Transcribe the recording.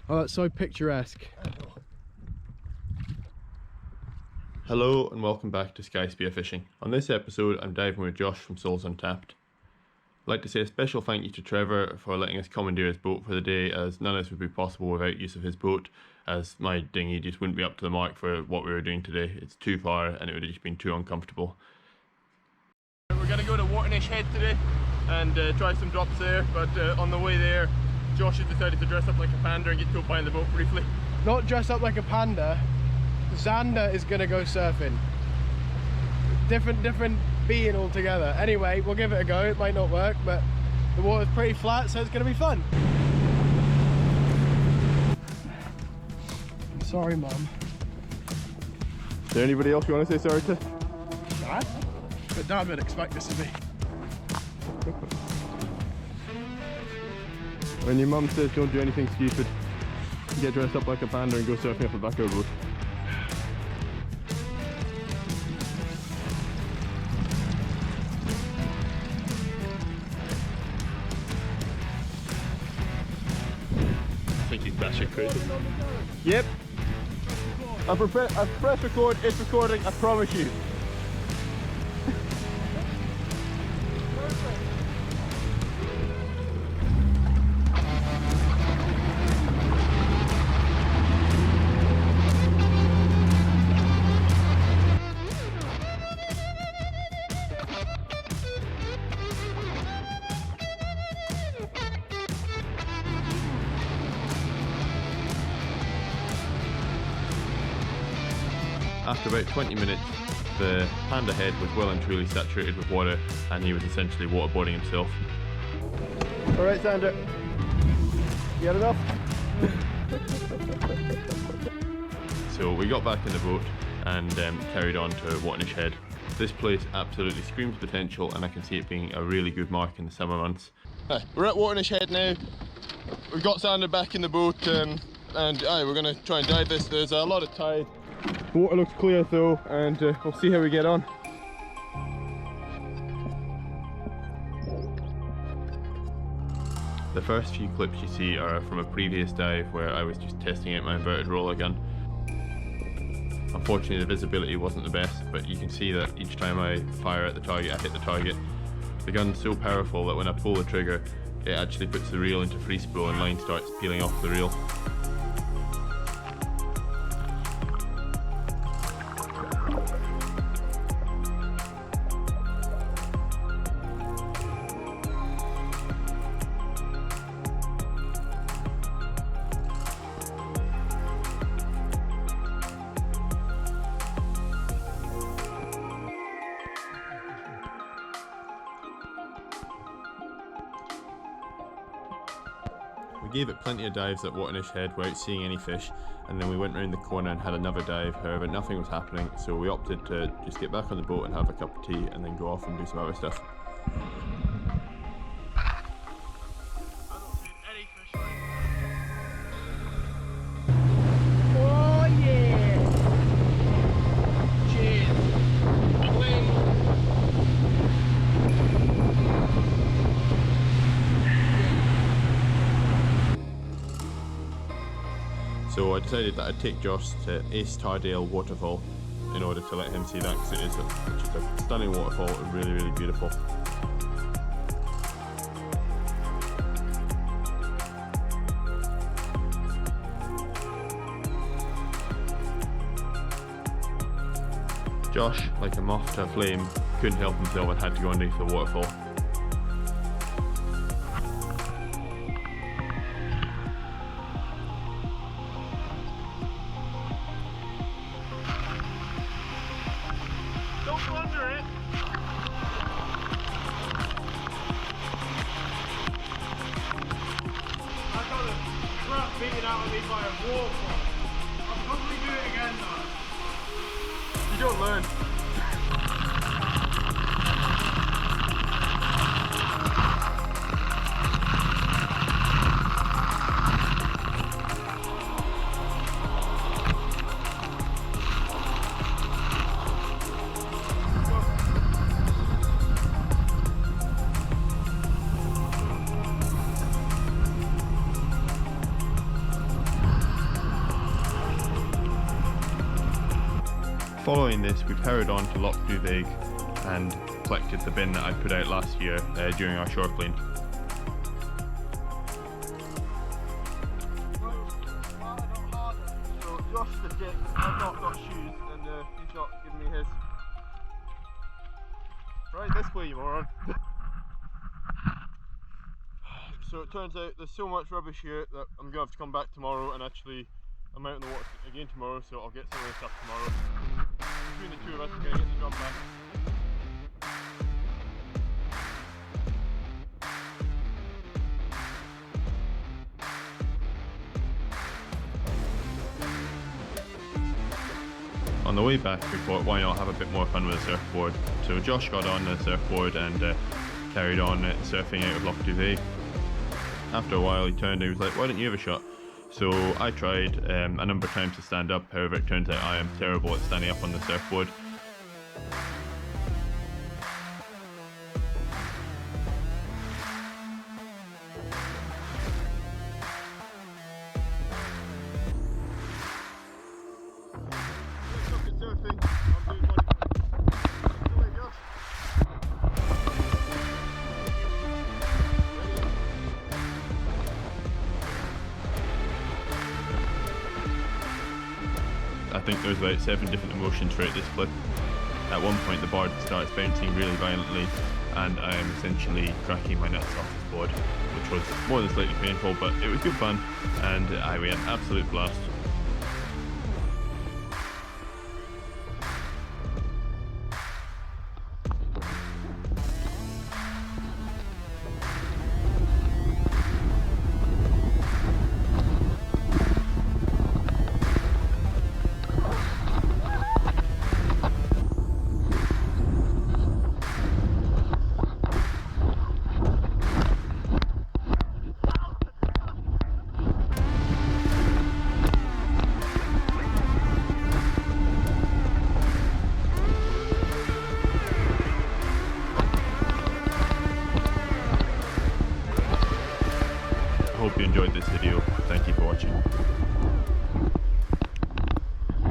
Oh, that's so picturesque. Hello and welcome back to Skye Spearfishing. On this episode I'm diving with Josh from Souls Untapped. I'd like to say a special thank you to Trevor for letting us commandeer his boat for the day, as none of this would be possible without use of his boat, as my dinghy just wouldn't be up to the mark for what we were doing today. It's too far and it would have just been too uncomfortable. We're going to go to Waternish Head today and try some drops there, but on the way there Josh has decided to dress up like a panda and get towed behind the boat briefly. Not dress up like a panda. Xander is gonna go surfing. Different being altogether. Anyway, we'll give it a go. It might not work, but the water's pretty flat, so it's gonna be fun. I'm sorry, Mum. Is there anybody else you want to say sorry to? Dad? But Dad would expect this of me. When your mum says don't do anything stupid, get dressed up like a panda and go surfing off the back of a boat. I think he's batshit crazy. Yep. I've pressed record, it's recording, I promise you. After about 20 minutes, the panda head was well and truly saturated with water and he was essentially waterboarding himself. Alright, Xander, you had enough? So we got back in the boat and carried on to Waternish Head. This place absolutely screams potential and I can see it being a really good mark in the summer months. We're at Waternish Head now. We've got Xander back in the boat and we're going to try and dive this. There's a lot of tide. The water looks clear though, and we'll see how we get on. The first few clips you see are from a previous dive where I was just testing out my inverted roller gun. Unfortunately the visibility wasn't the best, but you can see that each time I fire at the target I hit the target. The gun's so powerful that when I pull the trigger it actually puts the reel into free spool and line starts peeling off the reel. We gave it plenty of dives at Waternish Head without seeing any fish, and then we went round the corner and had another dive. However, nothing was happening, so we opted to just get back on the boat and have a cup of tea and then go off and do some other stuff. Oh yeah! Cheers! So I decided that I'd take Josh to Tardale Waterfall in order to let him see that, because it is just a stunning waterfall and really, really beautiful. Josh, like a moth to a flame, couldn't help himself and had to go underneath the waterfall. Don't go under it! I got the crap beaten out of me by a waterfall. I'll probably do it again though. You don't learn. Following this, we powered on to Loch Duvig and collected the bin that I put out last year during our shore clean. So Josh the dick, I've not got shoes and he's not giving me his. Right this way, you moron. So it turns out there's so much rubbish here that I'm going to have to come back tomorrow, and actually I'm out in the water again tomorrow, so I'll get some of this stuff tomorrow. Between the two of us, we're going to get the drum back. On the way back, we thought, why not have a bit more fun with the surfboard? So Josh got on the surfboard and carried on surfing out of Loch Duvig. After a while, he turned and he was like, why don't you have a shot? So I tried a number of times to stand up, however it turns out I am terrible at standing up on the surfboard. I think there's about 7 different emotions throughout this flip. At one point the board starts bouncing really violently and I am essentially cracking my nuts off this board, which was more than slightly painful, but it was good fun and I had an absolute blast. I hope you enjoyed this video. Thank you for watching.